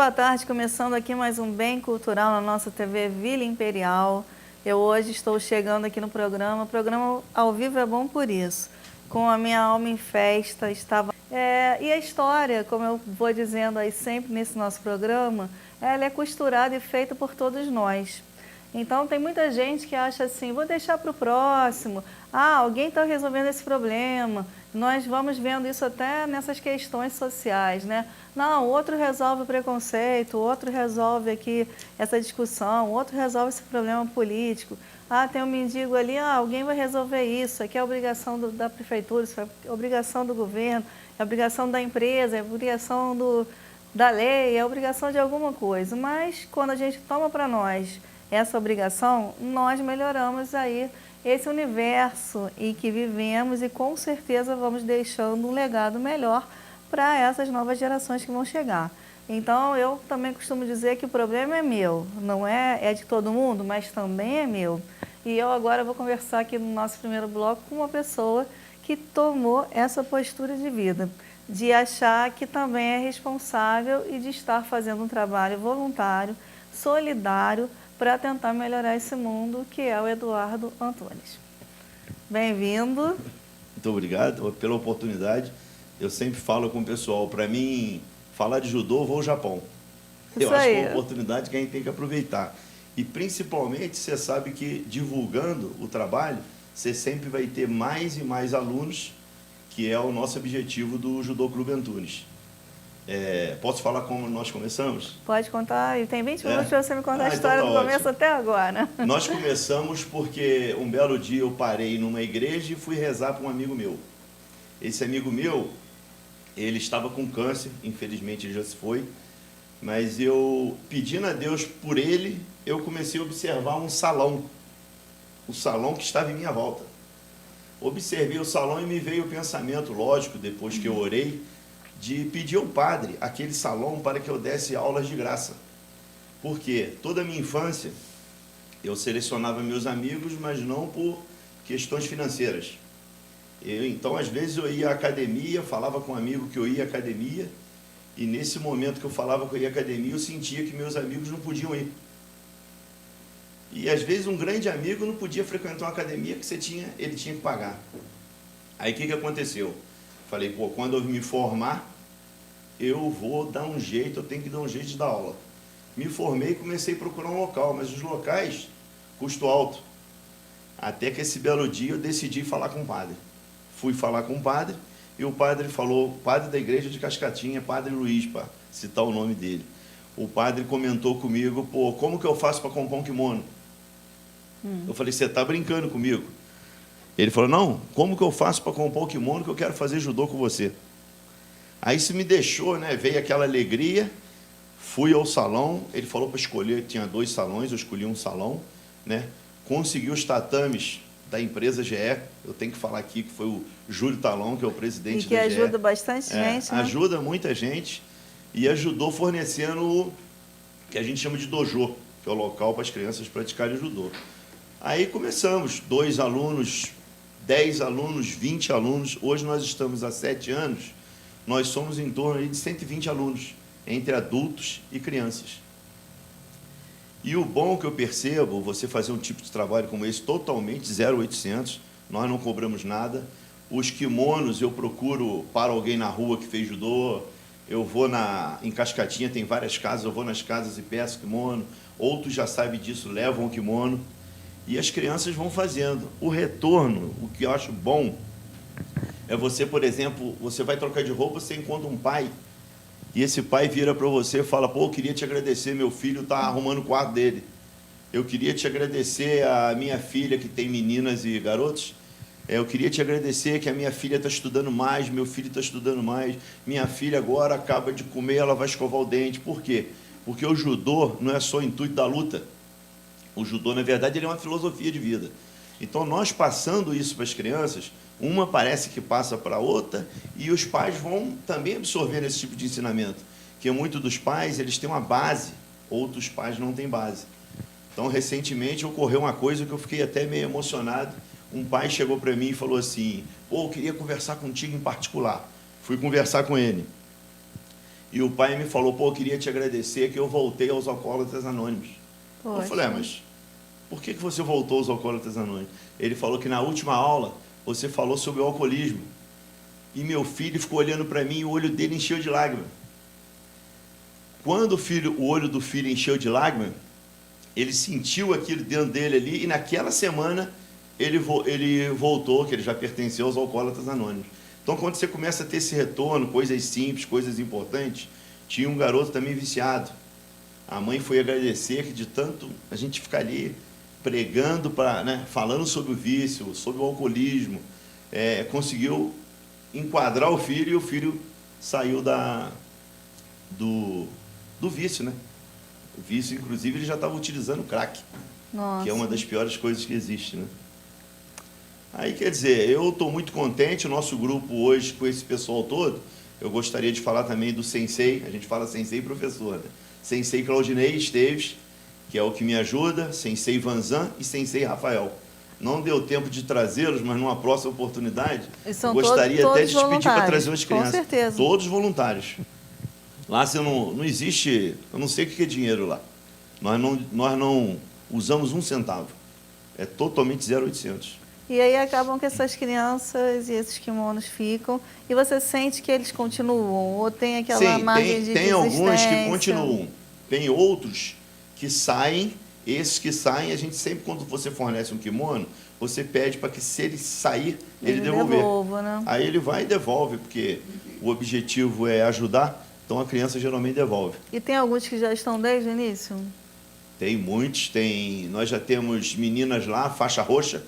boa tarde, começando aqui mais um Bem Cultural na nossa TV Vila Imperial. Eu hoje estou chegando aqui no programa, o programa ao vivo é bom por isso, com a minha alma em festa, e a história, como eu vou dizendo aí sempre nesse nosso programa, ela é costurada e feita por todos nós. Então tem muita gente que acha assim, vou deixar para o próximo, alguém está resolvendo esse problema. Nós vamos vendo isso até nessas questões sociais, né? Não, o outro resolve o preconceito, o outro resolve aqui essa discussão, o outro resolve esse problema político. Tem um mendigo ali, alguém vai resolver isso, aqui é a obrigação da prefeitura, isso é a obrigação do governo, é a obrigação da empresa, é a obrigação da lei, é a obrigação de alguma coisa. Mas quando a gente toma para nós essa obrigação, nós melhoramos aí esse universo em que vivemos e com certeza vamos deixando um legado melhor para essas novas gerações que vão chegar. Então eu também costumo dizer que o problema é meu, não é de todo mundo, mas também é meu. E eu agora vou conversar aqui no nosso primeiro bloco com uma pessoa que tomou essa postura de vida, de achar que também é responsável e de estar fazendo um trabalho voluntário, solidário, para tentar melhorar esse mundo, que é o Eduardo Antunes. Bem-vindo. Muito obrigado pela oportunidade. Eu sempre falo com o pessoal, para mim, falar de judô, eu vou ao Japão. Eu acho que é uma oportunidade que a gente tem que aproveitar. E, principalmente, você sabe que, divulgando o trabalho, você sempre vai ter mais e mais alunos, que é o nosso objetivo do Judô Clube Antunes. Posso falar como nós começamos? Pode contar, e tem 20 minutos para você me contar a história do começo até agora. Nós começamos porque um belo dia eu parei numa igreja e fui rezar para um amigo meu. Esse amigo meu, ele estava com câncer, infelizmente ele já se foi, mas eu, pedindo a Deus por ele, eu comecei a observar um salão, o salão que estava em minha volta. Observei o salão e me veio o pensamento, lógico, depois que eu orei, de pedir ao padre aquele salão para que eu desse aulas de graça. Porque toda a minha infância eu selecionava meus amigos, mas não por questões financeiras. Então, às vezes eu ia à academia, falava com um amigo que eu ia à academia, e nesse momento que eu falava que eu ia à academia, eu sentia que meus amigos não podiam ir. E às vezes um grande amigo não podia frequentar uma academia que ele tinha que pagar. Aí o que aconteceu? Falei, quando eu me formar, eu vou dar um jeito, eu tenho que dar um jeito de dar aula. Me formei e comecei a procurar um local, mas os locais, custo alto. Até que esse belo dia eu decidi falar com o padre. Fui falar com o padre, e o padre falou, padre da igreja de Cascatinha, padre Luiz, para citar o nome dele. O padre comentou comigo, como que eu faço para comprar um kimono? Eu falei, você está brincando comigo? Ele falou, não, como que eu faço para comprar o kimono que eu quero fazer judô com você? Aí isso me deixou, né? Veio aquela alegria, fui ao salão, ele falou para escolher, tinha 2 salões, eu escolhi um salão, né? Consegui os tatames da empresa GE, eu tenho que falar aqui que foi o Júlio Talão, que é o presidente da GE. E que ajuda bastante gente, né? Ajuda muita gente e ajudou fornecendo o que a gente chama de dojo, que é o local para as crianças praticarem judô. Aí começamos, 2 alunos, 10 alunos, 20 alunos, hoje nós estamos há 7 anos, nós somos em torno de 120 alunos, entre adultos e crianças. E o bom que eu percebo, você fazer um tipo de trabalho como esse, totalmente 0800, nós não cobramos nada. Os kimonos eu procuro para alguém na rua que fez judô, eu vou em Cascatinha, tem várias casas, eu vou nas casas e peço kimono, outros já sabem disso, levam o kimono, e as crianças vão fazendo. O retorno, o que eu acho bom, é você, por exemplo, você vai trocar de roupa, você encontra um pai, e esse pai vira para você e fala, eu queria te agradecer, meu filho está arrumando o quarto dele. Eu queria te agradecer a minha filha, que tem meninas e garotos, eu queria te agradecer que a minha filha está estudando mais, meu filho está estudando mais, minha filha agora acaba de comer, ela vai escovar o dente. Por quê? Porque o judô não é só o intuito da luta. O judô, na verdade, ele é uma filosofia de vida. Então, nós passando isso para as crianças, uma parece que passa para a outra, e os pais vão também absorver esse tipo de ensinamento. Porque muitos dos pais, eles têm uma base, outros pais não têm base. Então, recentemente, ocorreu uma coisa que eu fiquei até meio emocionado. Um pai chegou para mim e falou assim, eu queria conversar contigo em particular. Fui conversar com ele. E o pai me falou, pô, eu queria te agradecer que eu voltei aos Alcoólatras Anônimos. Poxa. Eu falei, mas por que você voltou aos Alcoólatras Anônimos? Ele falou que na última aula você falou sobre o alcoolismo. E meu filho ficou olhando para mim e o olho dele encheu de lágrimas. Quando o olho do filho encheu de lágrimas, ele sentiu aquilo dentro dele ali, e naquela semana ele voltou, que ele já pertenceu aos Alcoólatras Anônimos. Então, quando você começa a ter esse retorno, coisas simples, coisas importantes, tinha um garoto também viciado. A mãe foi agradecer que de tanto a gente ficar ali pregando, né, falando sobre o vício, sobre o alcoolismo, conseguiu enquadrar o filho, e o filho saiu do vício, né? O vício, inclusive, ele já estava utilizando crack, Nossa. que é uma das piores coisas que existe, né? Aí, quer dizer, eu estou muito contente, o nosso grupo hoje, com esse pessoal todo, eu gostaria de falar também do sensei, a gente fala sensei professor, né? Sensei Claudinei Esteves, que é o que me ajuda, sensei Vanzan e sensei Rafael. Não deu tempo de trazê-los, mas numa próxima oportunidade, eu gostaria até de te pedir para trazer umas crianças. Com certeza. Todos voluntários. Lá você não existe, eu não sei o que é dinheiro lá. Nós não usamos um centavo. É totalmente 0800. E aí acabam que essas crianças e esses kimonos ficam, e você sente que eles continuam, ou tem aquela margem de tem alguns que desistência? continuam. Tem outros que saem, esses que saem, a gente sempre, quando você fornece um kimono, você pede para que, se ele sair, ele devolver. Né? Aí ele vai e devolve, porque o objetivo é ajudar, então a criança geralmente devolve. E tem alguns que já estão desde o início? Tem muitos, nós já temos meninas lá, faixa roxa,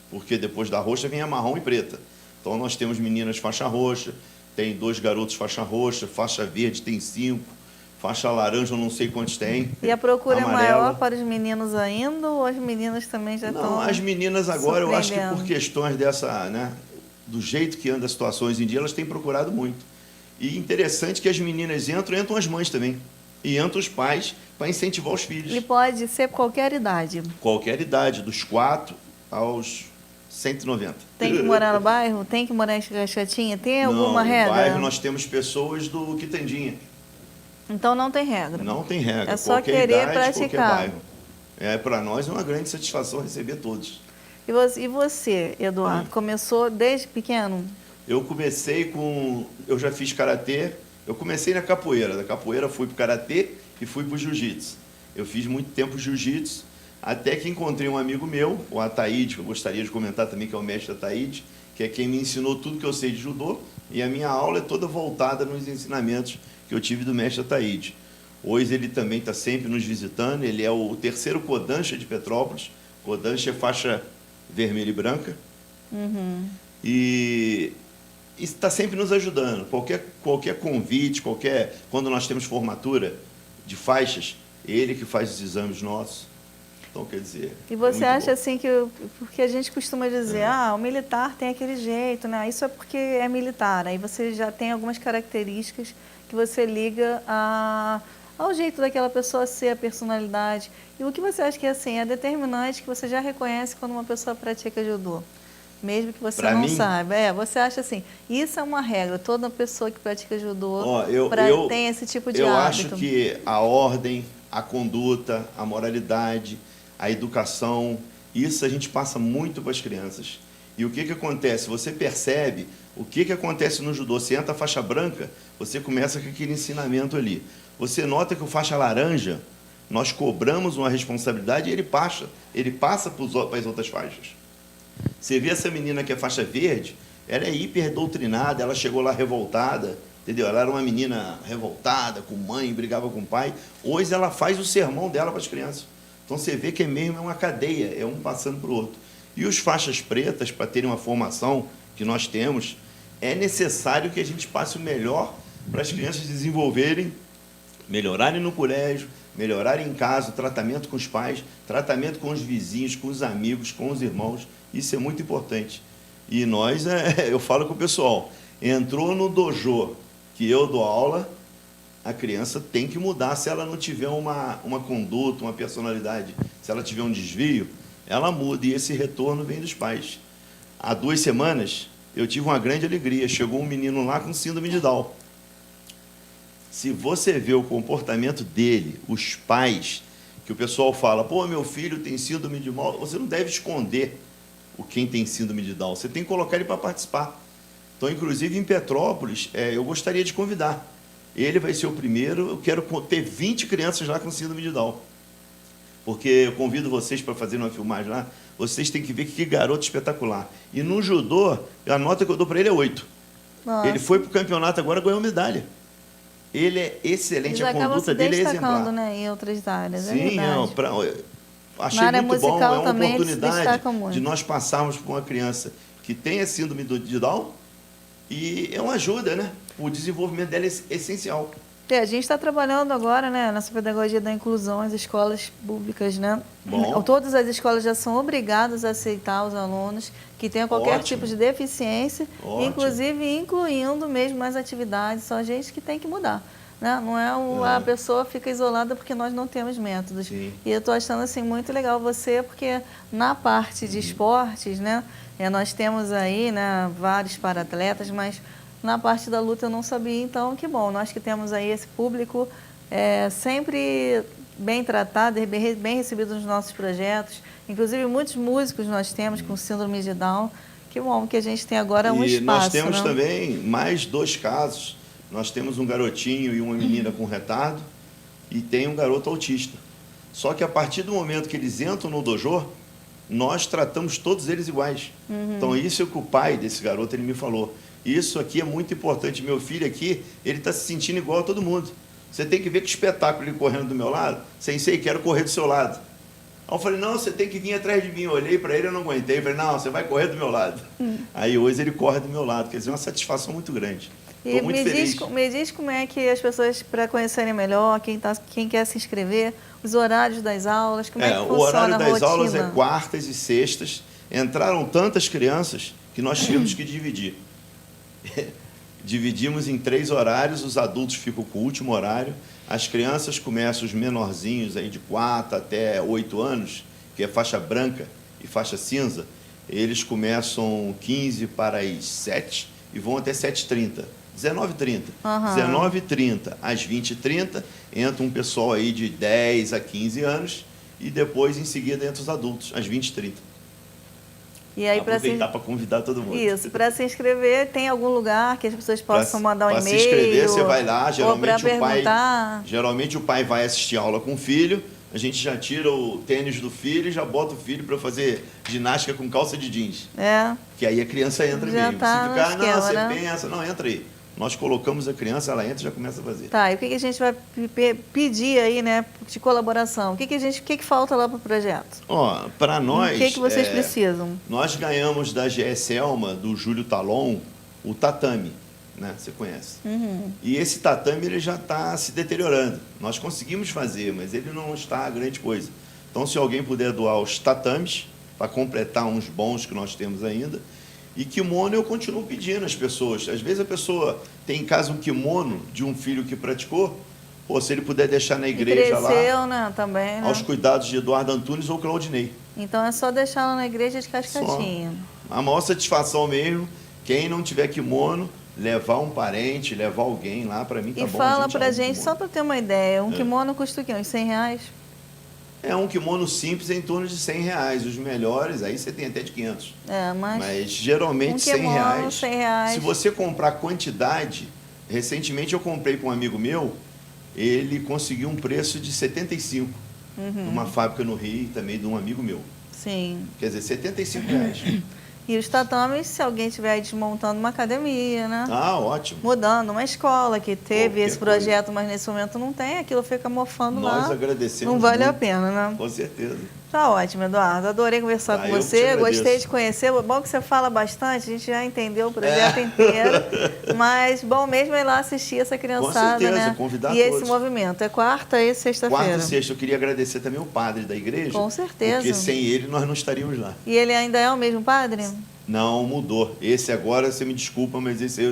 porque depois da roxa vem a marrom e preta. Então nós temos meninas faixa roxa, tem 2 garotos faixa roxa, faixa verde tem 5, faixa laranja eu não sei quantos tem. E a procura amarela. É maior para os meninos ainda, ou as meninas também já estão? Não, as meninas agora, eu acho que por questões dessa, né, do jeito que anda as situações em dia, elas têm procurado muito. E interessante que as meninas entram as mães também. E entram os pais para incentivar os filhos. E pode ser qualquer idade? Qualquer idade, dos 4 aos 190. Tem que morar no bairro? Tem que morar em Cascatinha? Tem alguma regra? No bairro nós temos pessoas do Quitandinha. Então não tem regra? Não tem regra. É só qualquer querer idade, praticar. Qualquer bairro. Para nós é uma grande satisfação receber todos. E você, Eduardo, começou desde pequeno? Eu já fiz karatê. Eu comecei na capoeira. Da capoeira fui para o karatê e fui para o jiu-jitsu. Eu fiz muito tempo jiu-jitsu, até que encontrei um amigo meu, o Ataíde, que eu gostaria de comentar também, que é o mestre Ataíde, que é quem me ensinou tudo que eu sei de judô, e a minha aula é toda voltada nos ensinamentos que eu tive do mestre Ataíde. Hoje ele também está sempre nos visitando, ele é o 3º Kodansha de Petrópolis. Kodansha é faixa vermelha e branca. Uhum. E está sempre nos ajudando. Qualquer convite, quando nós temos formatura de faixas, ele que faz os exames nossos. Então, quer dizer... E você acha assim porque a gente costuma dizer, o militar tem aquele jeito, né? Isso é porque é militar. Aí você já tem algumas características que você liga ao jeito daquela pessoa ser, a personalidade. E o que você acha que assim, é determinante, que você já reconhece quando uma pessoa pratica judô? Mesmo que você não saiba. Você acha assim, isso é uma regra, toda pessoa que pratica judô tem esse tipo de hábito. Eu acho que a ordem, a conduta, a moralidade, a educação, isso a gente passa muito para as crianças. E o que acontece? Você percebe o que acontece no judô. Você entra a faixa branca, você começa com aquele ensinamento ali. Você nota que o faixa laranja, nós cobramos uma responsabilidade e ele passa para as outras faixas. Você vê essa menina que é faixa verde, ela é hiper doutrinada, ela chegou lá revoltada, entendeu? Ela era uma menina revoltada, com mãe, brigava com o pai. Hoje ela faz o sermão dela para as crianças. Então você vê que é uma cadeia, é um passando para o outro. E os faixas pretas, para terem uma formação que nós temos, é necessário que a gente passe o melhor para as crianças desenvolverem, melhorarem no colégio, melhorarem em casa, o tratamento com os pais, tratamento com os vizinhos, com os amigos, com os irmãos. Isso é muito importante. E nós, eu falo com o pessoal, entrou no dojo que eu dou aula, a criança tem que mudar. Se ela não tiver uma conduta, uma personalidade, se ela tiver um desvio, ela muda. E esse retorno vem dos pais. Há 2 semanas, eu tive uma grande alegria. Chegou um menino lá com síndrome de Down. Se você vê o comportamento dele, os pais, que o pessoal fala, pô, meu filho tem síndrome de Down, você não deve esconder quem tem síndrome de Down, você tem que colocar ele para participar. Então, inclusive, em Petrópolis, eu gostaria de convidar. Ele vai ser o primeiro, eu quero ter 20 crianças lá com síndrome de Down. Porque eu convido vocês para fazer uma filmagem lá, vocês têm que ver que garoto espetacular. E no judô, a nota que eu dou para ele é 8. Nossa. Ele foi para o campeonato agora, ganhou medalha. Ele é excelente, a conduta dele é exemplar. Né, em outras áreas, sim, achei na área muito bom, musical é uma também oportunidade muito. de nós passarmos por uma criança que tem a síndrome de Down e é uma ajuda, né? O desenvolvimento dela é essencial. A gente está trabalhando agora, né, nessa pedagogia da inclusão, as escolas públicas, né? Bom. Todas as escolas já são obrigadas a aceitar os alunos que tenham qualquer tipo de deficiência, inclusive incluindo mesmo as atividades. Só a gente que tem que mudar, né? Não é a pessoa fica isolada porque nós não temos métodos. Sim. E eu estou achando assim muito legal você, porque na parte de esportes, né, nós temos aí, né, vários para-atletas, mas na parte da luta eu não sabia, então que bom, nós que temos aí esse público sempre bem tratado, bem recebido nos nossos projetos, inclusive muitos músicos nós temos com síndrome de Down, que bom que a gente tem agora um espaço. E nós temos também mais 2 casos, nós temos um garotinho e uma menina com retardo e tem um garoto autista. Só que a partir do momento que eles entram no dojo, nós tratamos todos eles iguais. Então isso é o que o pai desse garoto ele me falou. Isso aqui é muito importante. Meu filho aqui, ele está se sentindo igual a todo mundo. Você tem que ver que espetáculo ele correndo do meu lado. Sensei, quero correr do seu lado. Aí eu falei, não, você tem que vir atrás de mim. Eu olhei para ele, eu não aguentei. Eu falei, não, você vai correr do meu lado. Aí hoje ele corre do meu lado. Quer dizer, é uma satisfação muito grande. Estou muito feliz. Me diz como é que as pessoas, para conhecerem melhor, quem quer se inscrever, os horários das aulas, como é que funciona a rotina? O horário das aulas é quartas e sextas. Entraram tantas crianças que nós tivemos que dividir. Dividimos em 3 horários, os adultos ficam com o último horário, as crianças começam, os menorzinhos aí de 4 até 8 anos, que é faixa branca e faixa cinza, eles começam 15 para as 7 e vão até 7h30, 19h30. 19h30 às 20h30, entra um pessoal aí de 10 a 15 anos e depois em seguida entra os adultos, às 20h30. E aí, aproveitar para convidar todo mundo. Isso, para se inscrever, tem algum lugar que as pessoas possam mandar um e-mail? Para se inscrever, você vai lá, geralmente o pai vai assistir aula com o filho, a gente já tira o tênis do filho e já bota o filho para fazer ginástica com calça de jeans. Que aí a criança entra já mesmo. Tá se ficar, esquema, não, você né? pensa, não, entra aí. Nós colocamos a criança, ela entra e já começa a fazer. Tá, e o que a gente vai pedir aí, né, de colaboração? O que falta lá para o projeto? Para nós... O que vocês precisam? Nós ganhamos da GS Elma, do Júlio Talon, o tatame, né? Você conhece. E esse tatame ele já está se deteriorando. Nós conseguimos fazer, mas ele não está grande coisa. Então, se alguém puder doar os tatames, para completar uns bons que nós temos ainda. E kimono eu continuo pedindo às pessoas. Às vezes a pessoa tem em casa um kimono de um filho que praticou, se ele puder deixar na igreja lá, né, também, né? Aos cuidados de Eduardo Antunes ou Claudinei. Então é só deixar lá na igreja de cascatinha. A maior satisfação mesmo, quem não tiver kimono, levar um parente, levar alguém lá, para mim tá bom. E fala pra gente, só para ter uma ideia, um kimono custa o quê? Uns R$100? É um kimono simples em torno de R$100. Os melhores, aí você tem até de 500. Mas geralmente R$100. Se você comprar quantidade, recentemente eu comprei para um amigo meu, ele conseguiu um preço de 75. Numa fábrica no Rio, também de um amigo meu. Sim. Quer dizer, R$75. E os tatames, se alguém estiver desmontando uma academia, né? Ótimo. Mudando uma escola que teve esse projeto, mas nesse momento não tem, aquilo fica mofando lá. Nós agradecemos. Não vale a pena, né? Com certeza. Tá ótimo, Eduardo. Adorei conversar com você, gostei de conhecer. Bom que você fala bastante, a gente já entendeu o projeto inteiro. Mas bom mesmo é ir lá assistir essa criançada, com certeza, né? Convidar e todos. Esse movimento é quarta e sexta-feira. Quarta e sexta. Eu queria agradecer também o padre da igreja. Com certeza. Porque sem ele nós não estaríamos lá. E ele ainda é o mesmo padre? Não, mudou. Esse agora, você me desculpa, mas esse aí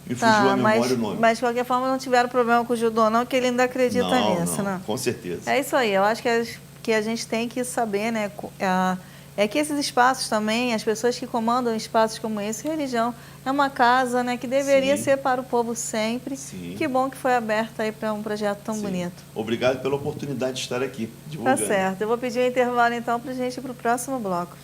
me fugiu a memória o nome. Mas de qualquer forma não tiveram problema com o judô, não, que ele ainda acredita nisso, né? Com certeza. É isso aí, eu acho que a gente tem que saber, né, é que esses espaços também, as pessoas que comandam espaços como esse, religião é uma casa, né, que deveria Sim. ser para o povo sempre. Sim. Que bom que foi aberta aí para um projeto tão Sim. bonito. Obrigado pela oportunidade de estar aqui Tá divulgando. certo. Eu vou pedir um intervalo então para a gente ir para o próximo bloco.